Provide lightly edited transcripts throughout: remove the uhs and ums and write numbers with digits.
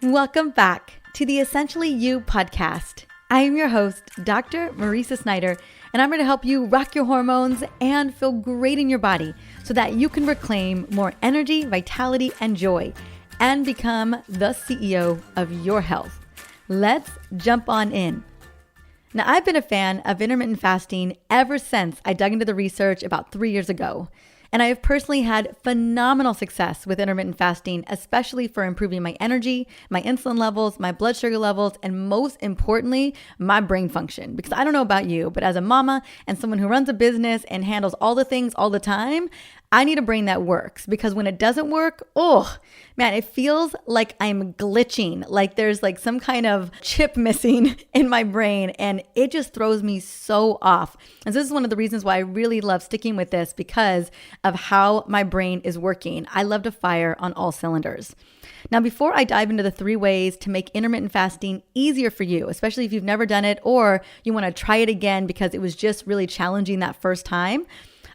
Welcome back to the Essentially You podcast. I am your host, Dr. Marisa Snyder, and I'm here to help you rock your hormones and feel great in your body so that you can reclaim more energy, vitality, and joy and become the CEO of your health. Let's jump on in. Now, I've been a fan of intermittent fasting ever since I dug into the research about 3 years ago. And I have personally had phenomenal success with intermittent fasting, especially for improving my energy, my insulin levels, my blood sugar levels, and most importantly, my brain function. Because I don't know about you, but as a mama and someone who runs a business and handles all the things all the time, I need a brain that works, because when it doesn't work, oh man, it feels like I'm glitching, like there's like some kind of chip missing in my brain, and it just throws me so off. And so this is one of the reasons why I really love sticking with this, because of how my brain is working. I love to fire on all cylinders. Now, before I dive into the 3 ways to make intermittent fasting easier for you, especially if you've never done it or you want to try it again because it was just really challenging that first time,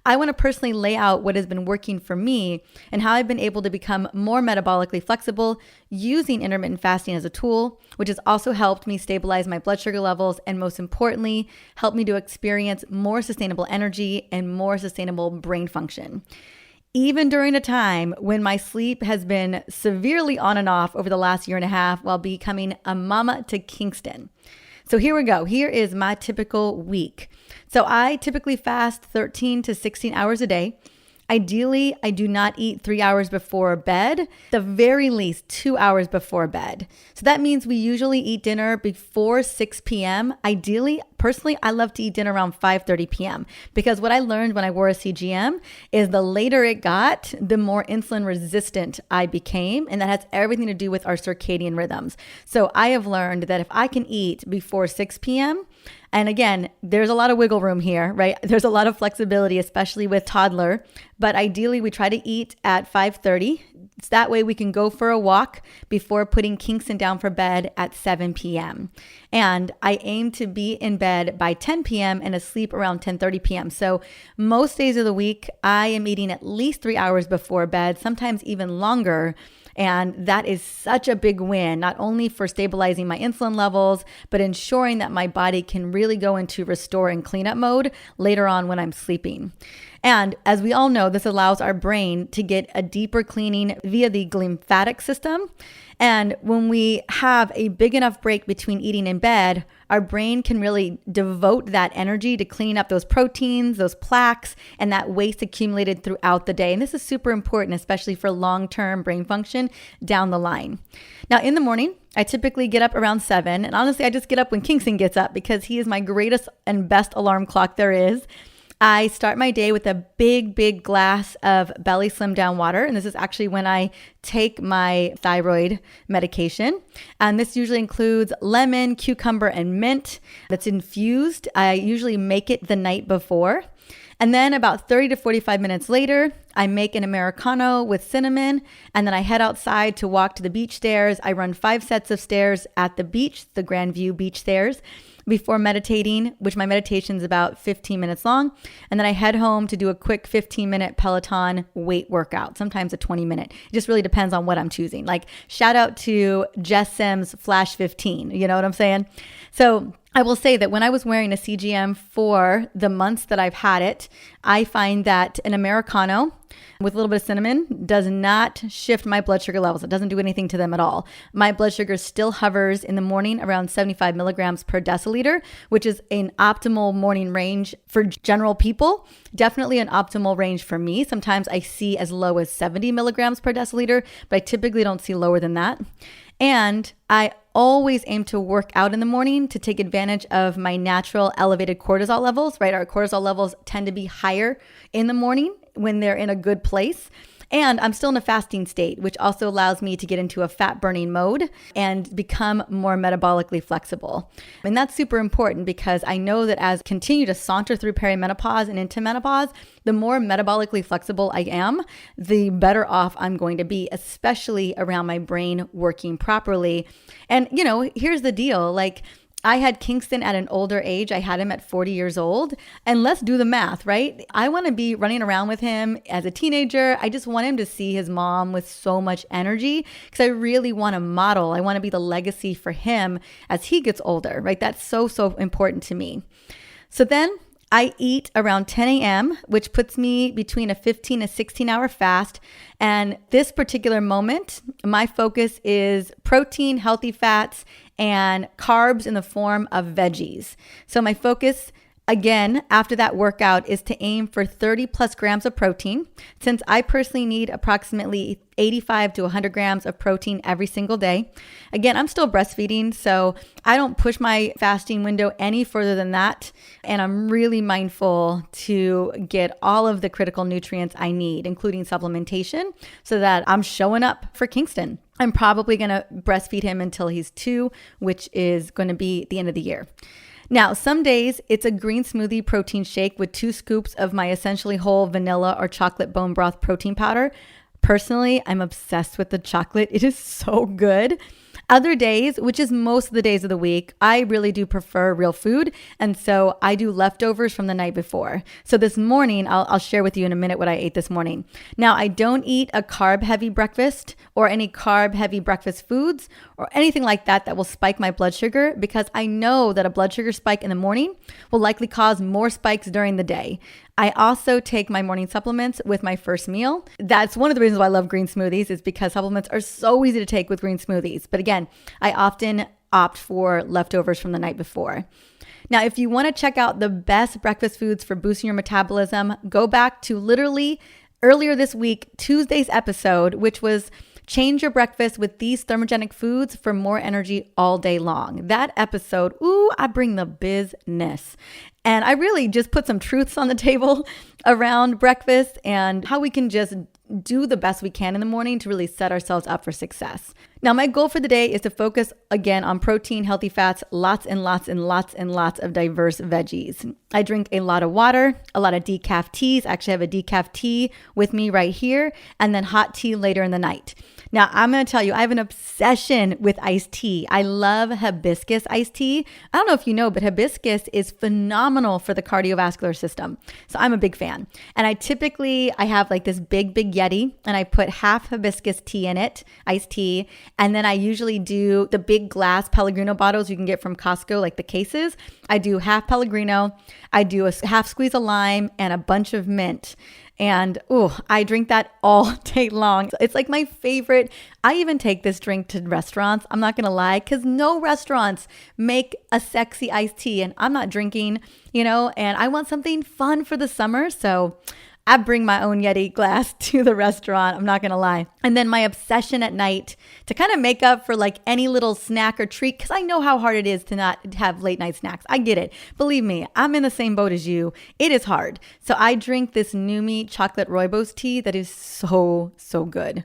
I want to personally lay out what has been working for me and how I've been able to become more metabolically flexible using intermittent fasting as a tool, which has also helped me stabilize my blood sugar levels and, most importantly, helped me to experience more sustainable energy and more sustainable brain function. Even during a time when my sleep has been severely on and off over the last year and a half while becoming a mama to Kingston. So here we go. Here is my typical week. So I typically fast 13 to 16 hours a day. Ideally, I do not eat 3 hours before bed, the very least 2 hours before bed. So that means we usually eat dinner before 6 p.m. Ideally, personally, I love to eat dinner around 5:30 p.m. because what I learned when I wore a CGM is the later it got, the more insulin resistant I became. And that has everything to do with our circadian rhythms. So I have learned that if I can eat before 6 p.m., and again, there's a lot of wiggle room here, right? There's a lot of flexibility, especially with toddler. But ideally, we try to eat at 5:30. So that way we can go for a walk before putting Kingston down for bed at 7 p.m. And I aim to be in bed by 10 p.m. and asleep around 10:30 p.m. So most days of the week, I am eating at least 3 hours before bed, sometimes even longer. And that is such a big win, not only for stabilizing my insulin levels, but ensuring that my body can really go into restore and cleanup mode later on when I'm sleeping. And as we all know, this allows our brain to get a deeper cleaning via the lymphatic system. And when we have a big enough break between eating and bed, our brain can really devote that energy to cleaning up those proteins, those plaques, and that waste accumulated throughout the day. And this is super important, especially for long-term brain function down the line. Now, in the morning, I typically get up around 7. And honestly, I just get up when Kingston gets up because he is my greatest and best alarm clock there is. I start my day with a big glass of Belly Slim Down water. And this is actually when I take my thyroid medication. And this usually includes lemon, cucumber, and mint that's infused. I usually make it the night before. And then about 30 to 45 minutes later, I make an Americano with cinnamon, and then I head outside to walk to the beach stairs. I run 5 sets of stairs at the beach, the Grand View beach stairs, before meditating, which my meditation is about 15 minutes long. And then I head home to do a quick 15-minute Peloton weight workout, sometimes a 20-minute. It just really depends on what I'm choosing. Like, shout out to Jess Sims Flash 15, you know what I'm saying? So I will say that when I was wearing a CGM for the months that I've had it, I find that an Americano with a little bit of cinnamon does not shift my blood sugar levels. It doesn't do anything to them at all. My blood sugar still hovers in the morning around 75 milligrams per deciliter, which is an optimal morning range for general people. Definitely an optimal range for me. Sometimes I see as low as 70 milligrams per deciliter, but I typically don't see lower than that. And I always aim to work out in the morning to take advantage of my natural elevated cortisol levels, right? Our cortisol levels tend to be higher in the morning when they're in a good place. And I'm still in a fasting state, which also allows me to get into a fat burning mode and become more metabolically flexible. And that's super important because I know that as I continue to saunter through perimenopause and into menopause, the more metabolically flexible I am, the better off I'm going to be, especially around my brain working properly. And, you know, here's the deal. Like, I had Kingston at an older age. I had him at 40 years old. And let's do the math, right? I want to be running around with him as a teenager. I just want him to see his mom with so much energy because I really want to model. I want to be the legacy for him as he gets older, right? That's so, so important to me. So then I eat around 10 a.m., which puts me between a 15 and 16 hour fast. And this particular moment, my focus is protein, healthy fats, and carbs in the form of veggies. So my focus, again, after that workout is to aim for 30 plus grams of protein, since I personally need approximately 85 to 100 grams of protein every single day. Again, I'm still breastfeeding, so I don't push my fasting window any further than that. And I'm really mindful to get all of the critical nutrients I need, including supplementation, so that I'm showing up for Kingston. I'm probably going to breastfeed him until he's 2, which is going to be the end of the year. Now, some days it's a green smoothie protein shake with 2 scoops of my essentially whole vanilla or chocolate bone broth protein powder. Personally, I'm obsessed with the chocolate. It is so good. Other days, which is most of the days of the week, I really do prefer real food. And so I do leftovers from the night before. So this morning, I'll share with you in a minute what I ate this morning. Now, I don't eat a carb-heavy breakfast or any carb-heavy breakfast foods or anything like that that will spike my blood sugar, because I know that a blood sugar spike in the morning will likely cause more spikes during the day. I also take my morning supplements with my first meal. That's one of the reasons why I love green smoothies, is because supplements are so easy to take with green smoothies. But again, I often opt for leftovers from the night before. Now, if you want to check out the best breakfast foods for boosting your metabolism, go back to literally earlier this week, Tuesday's episode, which was change your breakfast with these thermogenic foods for more energy all day long. That episode, I bring the business. And I really just put some truths on the table around breakfast and how we can just do the best we can in the morning to really set ourselves up for success. Now, my goal for the day is to focus again on protein, healthy fats, lots and lots and lots and lots of diverse veggies. I drink a lot of water, a lot of decaf teas. I actually have a decaf tea with me right here, and then hot tea later in the night. Now, I'm going to tell you, I have an obsession with iced tea. I love hibiscus iced tea. I don't know if you know, but hibiscus is phenomenal for the cardiovascular system. So I'm a big fan. And I have like this big Yeti, and I put half hibiscus tea in it, iced tea. And then I usually do the big glass Pellegrino bottles you can get from Costco, like the cases. I do half Pellegrino. I do a half squeeze of lime and a bunch of mint. And I drink that all day long. It's like my favorite. I even take this drink to restaurants. I'm not going to lie, because no restaurants make a sexy iced tea, and I'm not drinking, and I want something fun for the summer. So I bring my own Yeti glass to the restaurant. I'm not going to lie. And then my obsession at night to kind of make up for like any little snack or treat, because I know how hard it is to not have late night snacks. I get it. Believe me, I'm in the same boat as you. It is hard. So I drink this Numi chocolate rooibos tea that is so, so good.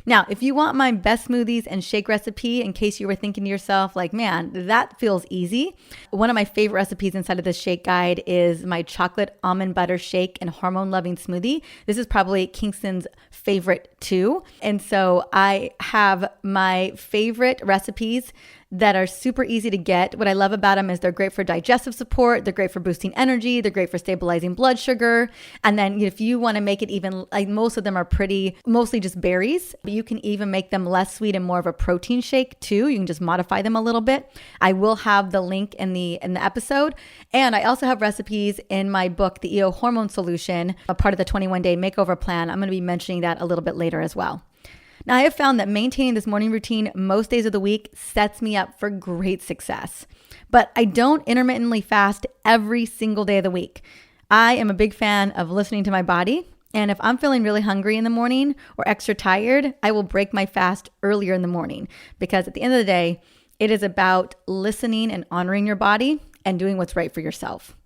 Now, if you want my best smoothies and shake recipe, in case you were thinking to yourself, like, man, that feels easy. One of my favorite recipes inside of this shake guide is my chocolate almond butter shake and hormone loving smoothie. This is probably Kingston's favorite too. And so I have my favorite recipes that are super easy to get. What I love about them is they're great for digestive support. They're great for boosting energy. They're great for stabilizing blood sugar. And then if you want to make it even, like most of them are mostly just berries, but you can even make them less sweet and more of a protein shake too. You can just modify them a little bit. I will have the link in the episode. And I also have recipes in my book, The EO Hormone Solution, a part of the 21-day makeover plan. I'm going to be mentioning that a little bit later as well. Now, I have found that maintaining this morning routine most days of the week sets me up for great success. But I don't intermittently fast every single day of the week. I am a big fan of listening to my body. And if I'm feeling really hungry in the morning or extra tired, I will break my fast earlier in the morning. Because at the end of the day, it is about listening and honoring your body and doing what's right for yourself.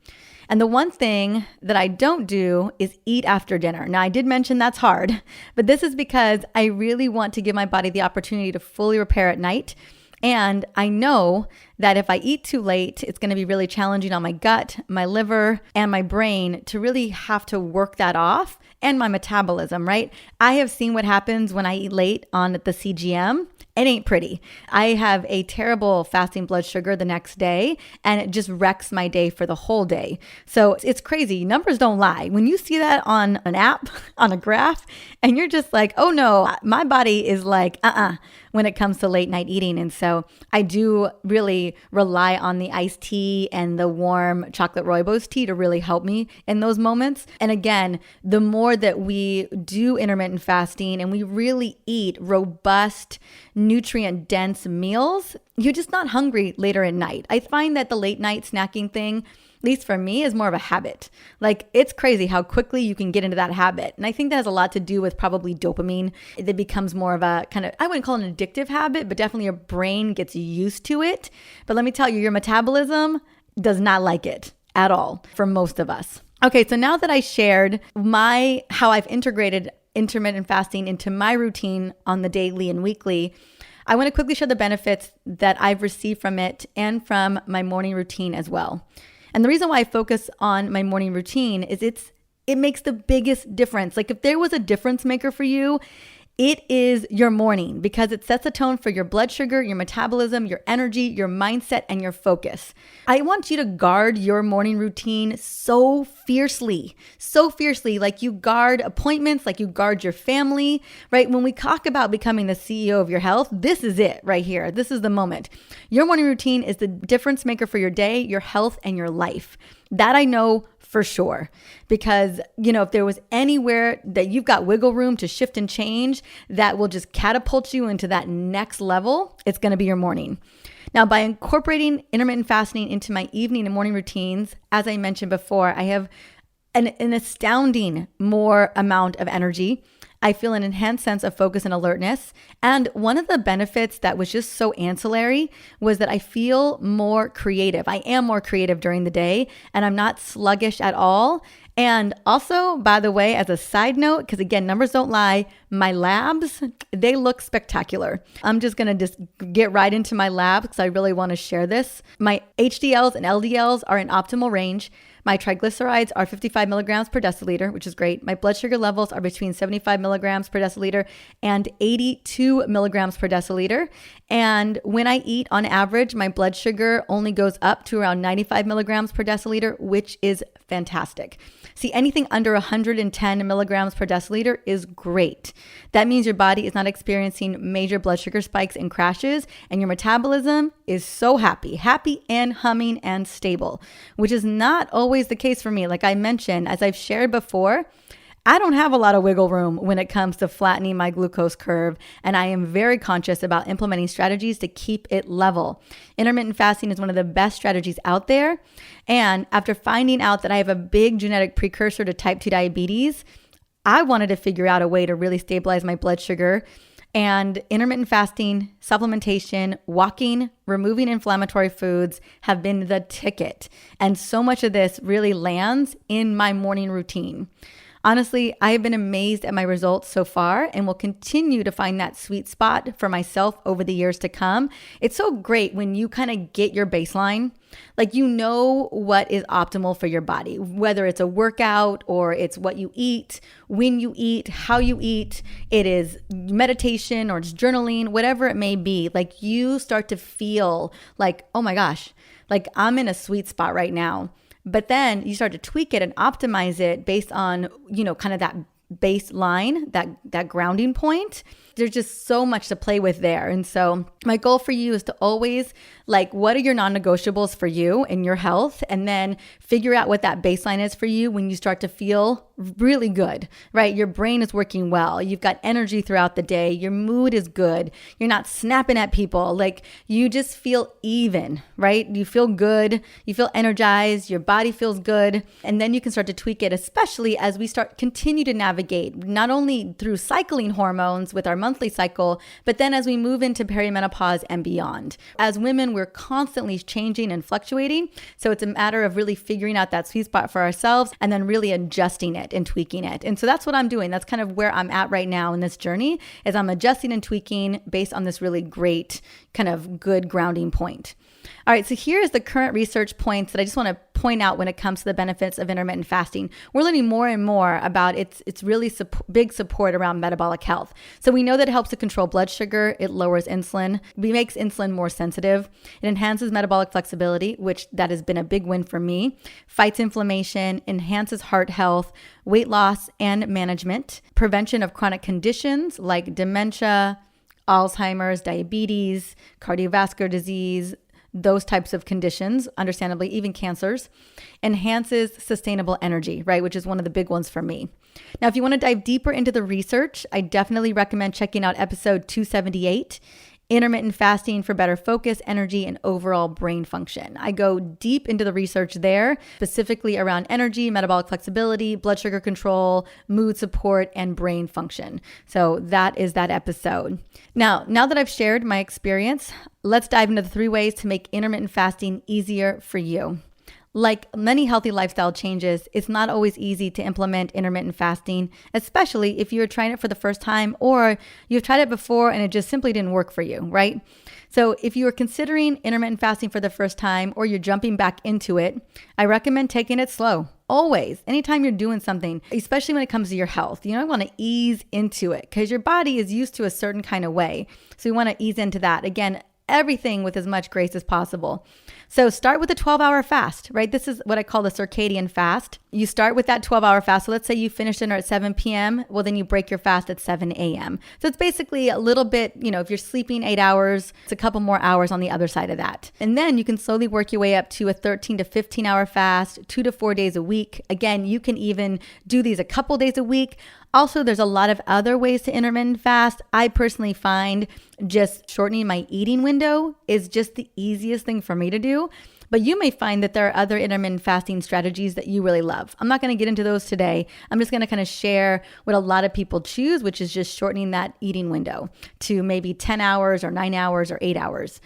And the one thing that I don't do is eat after dinner. Now, I did mention that's hard, but this is because I really want to give my body the opportunity to fully repair at night. And I know that if I eat too late, it's going to be really challenging on my gut, my liver, and my brain to really have to work that off, and my metabolism, right? I have seen what happens when I eat late on the CGM. It ain't pretty. I have a terrible fasting blood sugar the next day, and it just wrecks my day for the whole day. So it's crazy. Numbers don't lie. When you see that on an app, on a graph, and you're just like, oh no, my body is like, when it comes to late night eating. And so I do really rely on the iced tea and the warm chocolate rooibos tea to really help me in those moments. And again, the more that we do intermittent fasting and we really eat robust, nutrient dense meals, you're just not hungry later at night. I find that the late night snacking thing, at least for me, is more of a habit. Like, it's crazy how quickly you can get into that habit. And I think that has a lot to do with probably dopamine. It becomes more of a kind of, I wouldn't call it an addictive habit, but definitely your brain gets used to it. But let me tell you, your metabolism does not like it at all for most of us. Okay, so now that I shared how I've integrated intermittent fasting into my routine on the daily and weekly, I want to quickly share the benefits that I've received from it and from my morning routine as well. And the reason why I focus on my morning routine is it makes the biggest difference. Like, if there was a difference maker for you, it is your morning, because it sets a tone for your blood sugar, your metabolism, your energy, your mindset, and your focus. I want you to guard your morning routine so fiercely, like you guard appointments, like you guard your family, right? When we talk about becoming the CEO of your health, this is it right here. This is the moment. Your morning routine is the difference maker for your day, your health, and your life. That I know for sure, because, if there was anywhere that you've got wiggle room to shift and change that will just catapult you into that next level, it's going to be your morning. Now, by incorporating intermittent fasting into my evening and morning routines, as I mentioned before, I have an astounding more amount of energy. I feel an enhanced sense of focus and alertness. And one of the benefits that was just so ancillary was that I feel more creative. I am more creative during the day, and I'm not sluggish at all. And also, by the way, as a side note, because again, numbers don't lie, my labs, they look spectacular. I'm just going to get right into my lab because I really want to share this. My HDLs and LDLs are in optimal range. My triglycerides are 55 milligrams per deciliter, which is great. My blood sugar levels are between 75 milligrams per deciliter and 82 milligrams per deciliter. And when I eat, on average, my blood sugar only goes up to around 95 milligrams per deciliter, which is fantastic. See, anything under 110 milligrams per deciliter is great. That means your body is not experiencing major blood sugar spikes and crashes, and your metabolism is so happy and humming and stable, which is not always the case for me. Like I mentioned, as I've shared before, I don't have a lot of wiggle room when it comes to flattening my glucose curve, and I am very conscious about implementing strategies to keep it level. Intermittent fasting is one of the best strategies out there, and after finding out that I have a big genetic precursor to type 2 diabetes, I wanted to figure out a way to really stabilize my blood sugar. And intermittent fasting, supplementation, walking, removing inflammatory foods have been the ticket. And so much of this really lands in my morning routine. Honestly, I have been amazed at my results so far and will continue to find that sweet spot for myself over the years to come. It's so great when you kind of get your baseline, like you know what is optimal for your body, whether it's a workout or it's what you eat, when you eat, how you eat, it is meditation or it's journaling, whatever it may be. Like you start to feel like, oh my gosh, like I'm in a sweet spot right now. But then you start to tweak it and optimize it based on, kind of that baseline, that grounding point. There's just so much to play with there. And so my goal for you is to always, what are your non-negotiables for you and your health? And then figure out what that baseline is for you when you start to feel really good, right? Your brain is working well. You've got energy throughout the day. Your mood is good. You're not snapping at people. You just feel even, right? You feel good. You feel energized. Your body feels good. And then you can start to tweak it, especially as we continue to navigate, not only through cycling hormones with our monthly cycle, but then as we move into perimenopause and beyond. As women, we're constantly changing and fluctuating. So it's a matter of really figuring out that sweet spot for ourselves and then really adjusting it and tweaking it. And so that's what I'm doing. That's kind of where I'm at right now in this journey, is I'm adjusting and tweaking based on this really great kind of good grounding point. All right, so here is the current research points that I just want to point out when it comes to the benefits of intermittent fasting. We're learning more and more about its really big support around metabolic health. So we know that it helps to control blood sugar. It lowers insulin. It makes insulin more sensitive. It enhances metabolic flexibility, which that has been a big win for me. Fights inflammation, enhances heart health, weight loss and management, prevention of chronic conditions like dementia, Alzheimer's, diabetes, cardiovascular disease, those types of conditions, understandably, even cancers, enhances sustainable energy, right? Which is one of the big ones for me. Now, if you want to dive deeper into the research, I definitely recommend checking out episode 278, Intermittent Fasting for Better Focus, Energy, and Overall Brain Function. I go deep into the research there, specifically around energy, metabolic flexibility, blood sugar control, mood support, and brain function. So that is that episode. Now that I've shared my experience, let's dive into the 3 ways to make intermittent fasting easier for you. Like many healthy lifestyle changes, it's not always easy to implement intermittent fasting, especially if you're trying it for the first time or you've tried it before and it just simply didn't work for you, right? So if you are considering intermittent fasting for the first time or you're jumping back into it, I recommend taking it slow. Always, anytime you're doing something, especially when it comes to your health, you want to ease into it because your body is used to a certain kind of way. So you want to ease into that. Again, everything with as much grace as possible. So start with a 12-hour fast, right? This is what I call the circadian fast. You start with that 12-hour fast. So let's say you finish dinner at 7 p.m. Well, then you break your fast at 7 a.m. So it's basically a little bit, if you're sleeping 8 hours, it's a couple more hours on the other side of that. And then you can slowly work your way up to a 13 to 15-hour fast, 2 to 4 days a week. Again, you can even do these a couple days a week. Also, there's a lot of other ways to intermittent fast. I personally find just shortening my eating window is just the easiest thing for me to do. But you may find that there are other intermittent fasting strategies that you really love. I'm not going to get into those today. I'm just going to kind of share what a lot of people choose, which is just shortening that eating window to maybe 10 hours or 9 hours or 8 hours.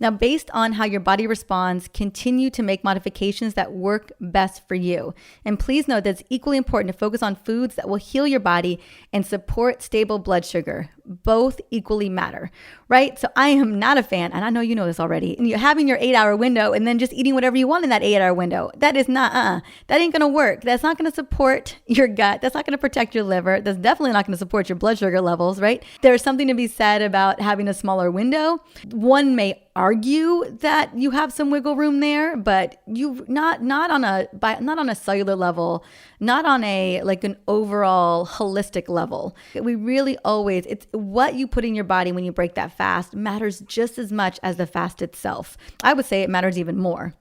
Now, based on how your body responds, continue to make modifications that work best for you. And please note that it's equally important to focus on foods that will heal your body and support stable blood sugar. Both equally matter, right? So I am not a fan, and I know you know this already, and you're having your 8-hour window and then just eating whatever you want in that 8-hour window. That is not, that ain't going to work. That's not going to support your gut. That's not going to protect your liver. That's definitely not going to support your blood sugar levels, right? There's something to be said about having a smaller window. One may argue that you have some wiggle room there, but you not on a cellular level, not on an overall holistic level. We really always, it's what you put in your body when you break that fast matters just as much as the fast itself. I would say it matters even more.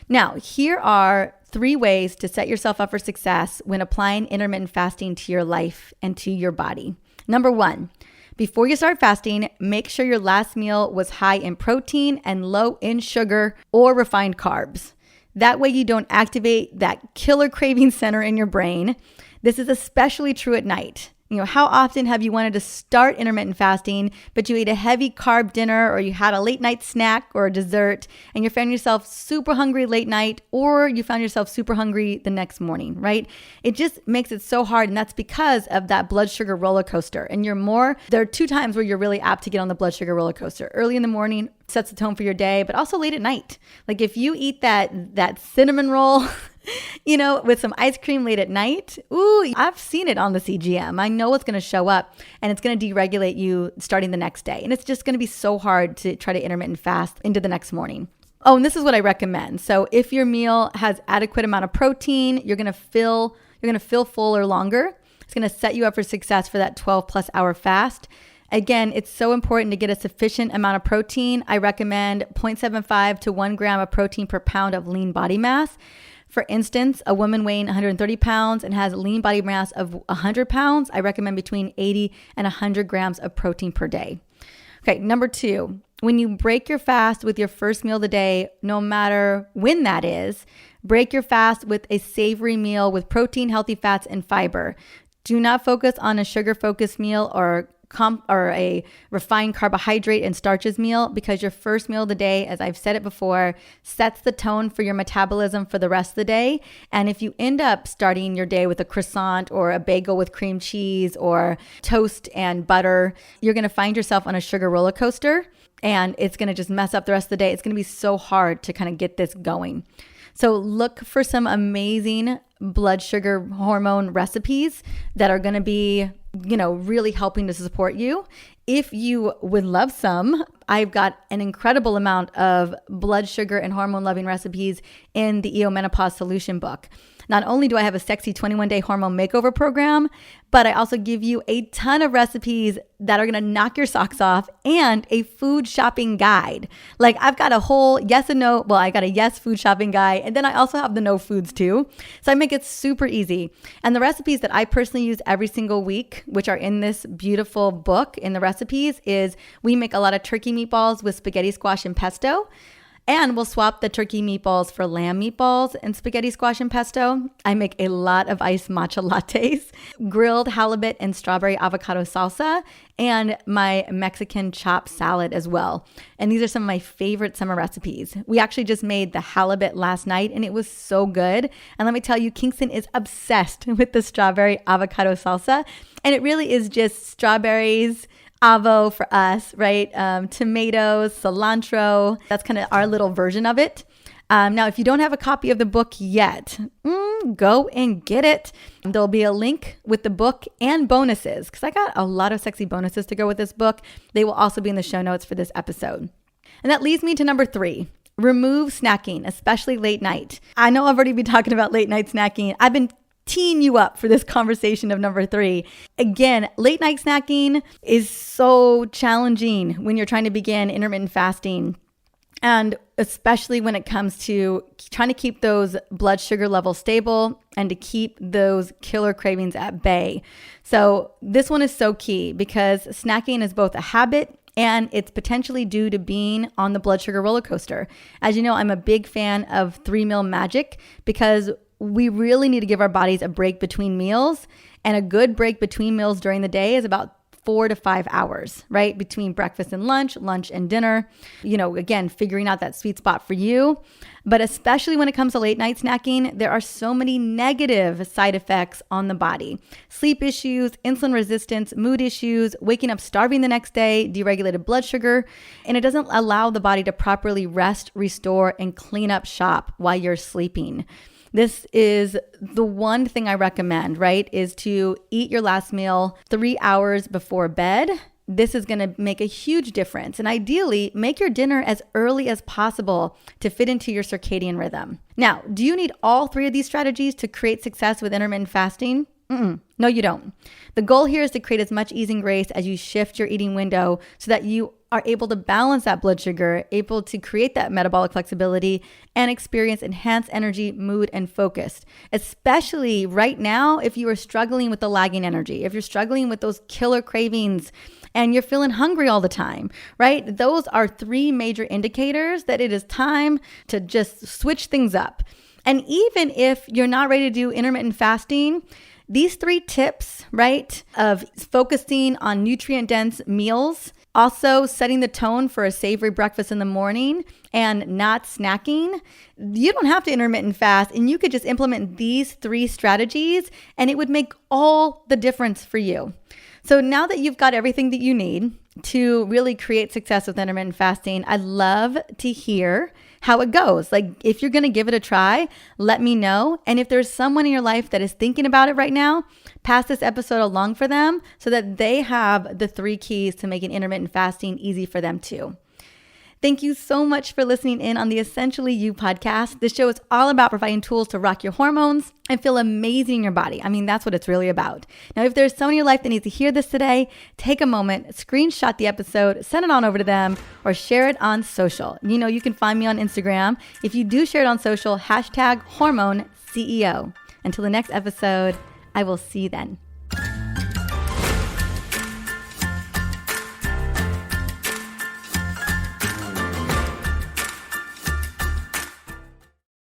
Now, here are 3 ways to set yourself up for success when applying intermittent fasting to your life and to your body. Number 1, before you start fasting, make sure your last meal was high in protein and low in sugar or refined carbs. That way you don't activate that killer craving center in your brain. This is especially true at night. How often have you wanted to start intermittent fasting, but you ate a heavy carb dinner or you had a late night snack or a dessert and you found yourself super hungry late night, or you found yourself super hungry the next morning, right? It just makes it so hard. And that's because of that blood sugar roller coaster. And there are 2 times where you're really apt to get on the blood sugar roller coaster. Early in the morning sets the tone for your day, but also late at night. Like if you eat that cinnamon roll, with some ice cream late at night. Ooh, I've seen it on the CGM. I know it's going to show up and it's going to deregulate you starting the next day. And it's just going to be so hard to try to intermittent fast into the next morning. Oh, and this is what I recommend. So if your meal has adequate amount of protein, you're going to feel fuller longer. It's going to set you up for success for that 12+ hour fast. Again, it's so important to get a sufficient amount of protein. I recommend 0.75 to 1 gram of protein per pound of lean body mass. For instance, a woman weighing 130 pounds and has lean body mass of 100 pounds, I recommend between 80 and 100 grams of protein per day. Okay, number 2, when you break your fast with your first meal of the day, no matter when that is, break your fast with a savory meal with protein, healthy fats, and fiber. Do not focus on a sugar-focused meal or a refined carbohydrate and starches meal, because your first meal of the day, as I've said it before, sets the tone for your metabolism for the rest of the day. And if you end up starting your day with a croissant or a bagel with cream cheese or toast and butter, you're going to find yourself on a sugar roller coaster and it's going to just mess up the rest of the day. It's going to be so hard to kind of get this going. So look for some amazing blood sugar hormone recipes that are going to be, really helping to support you. If you would love some, I've got an incredible amount of blood sugar and hormone loving recipes in the EO Menopause Solution book. Not only do I have a sexy 21-day hormone makeover program, but I also give you a ton of recipes that are going to knock your socks off and a food shopping guide. Like I've got a whole yes and no. Well, I got a yes food shopping guide, and then I also have the no foods too. So I make it super easy. And the recipes that I personally use every single week, which are in this beautiful book in the recipes, is we make a lot of turkey meatballs with spaghetti squash and pesto. And we'll swap the turkey meatballs for lamb meatballs and spaghetti squash and pesto. I make a lot of iced matcha lattes, grilled halibut and strawberry avocado salsa, and my Mexican chopped salad as well. And these are some of my favorite summer recipes. We actually just made the halibut last night and it was so good. And let me tell you, Kingston is obsessed with the strawberry avocado salsa. And it really is just strawberries, avo for us, right? Tomatoes, cilantro. That's kind of our little version of it. Now, if you don't have a copy of the book yet, go and get it. There'll be a link with the book and bonuses because I got a lot of sexy bonuses to go with this book. They will also be in the show notes for this episode. And that leads me to number 3. Remove snacking, especially late night. I know I've already been talking about late night snacking. I've been teeing you up for this conversation of number 3. Again, late night snacking is so challenging when you're trying to begin intermittent fasting. And especially when it comes to trying to keep those blood sugar levels stable and to keep those killer cravings at bay. So this one is so key because snacking is both a habit and it's potentially due to being on the blood sugar roller coaster. As you know, I'm a big fan of 3-meal magic because we really need to give our bodies a break between meals, and a good break between meals during the day is about 4 to 5 hours, right? Between breakfast and lunch and dinner, again, figuring out that sweet spot for you. But especially when it comes to late night snacking, there are so many negative side effects on the body. Sleep issues, insulin resistance, mood issues, waking up starving the next day, deregulated blood sugar, and it doesn't allow the body to properly rest, restore, and clean up shop while you're sleeping. This is the one thing I recommend, right? Is to eat your last meal 3 hours before bed. This is going to make a huge difference. And ideally, make your dinner as early as possible to fit into your circadian rhythm. Now, do you need all 3 of these strategies to create success with intermittent fasting? No, you don't. The goal here is to create as much ease and grace as you shift your eating window so that you are able to balance that blood sugar, able to create that metabolic flexibility and experience enhanced energy, mood, and focus. Especially right now, if you are struggling with the lagging energy, if you're struggling with those killer cravings and you're feeling hungry all the time, right? Those are 3 major indicators that it is time to just switch things up. And even if you're not ready to do intermittent fasting, these 3 tips, right, of focusing on nutrient-dense meals, also setting the tone for a savory breakfast in the morning and not snacking, you don't have to intermittent fast, and you could just implement these 3 strategies and it would make all the difference for you. So now that you've got everything that you need to really create success with intermittent fasting, I'd love to hear how it goes. Like if you're going to give it a try, let me know. And if there's someone in your life that is thinking about it right now, pass this episode along for them so that they have the 3 keys to making intermittent fasting easy for them too. Thank you so much for listening in on the Essentially You podcast. This show is all about providing tools to rock your hormones and feel amazing in your body. I mean, that's what it's really about. Now, if there's someone in your life that needs to hear this today, take a moment, screenshot the episode, send it on over to them, or share it on social. You can find me on Instagram. If you do share it on social, #HormoneCEO. Until the next episode, I will see you then.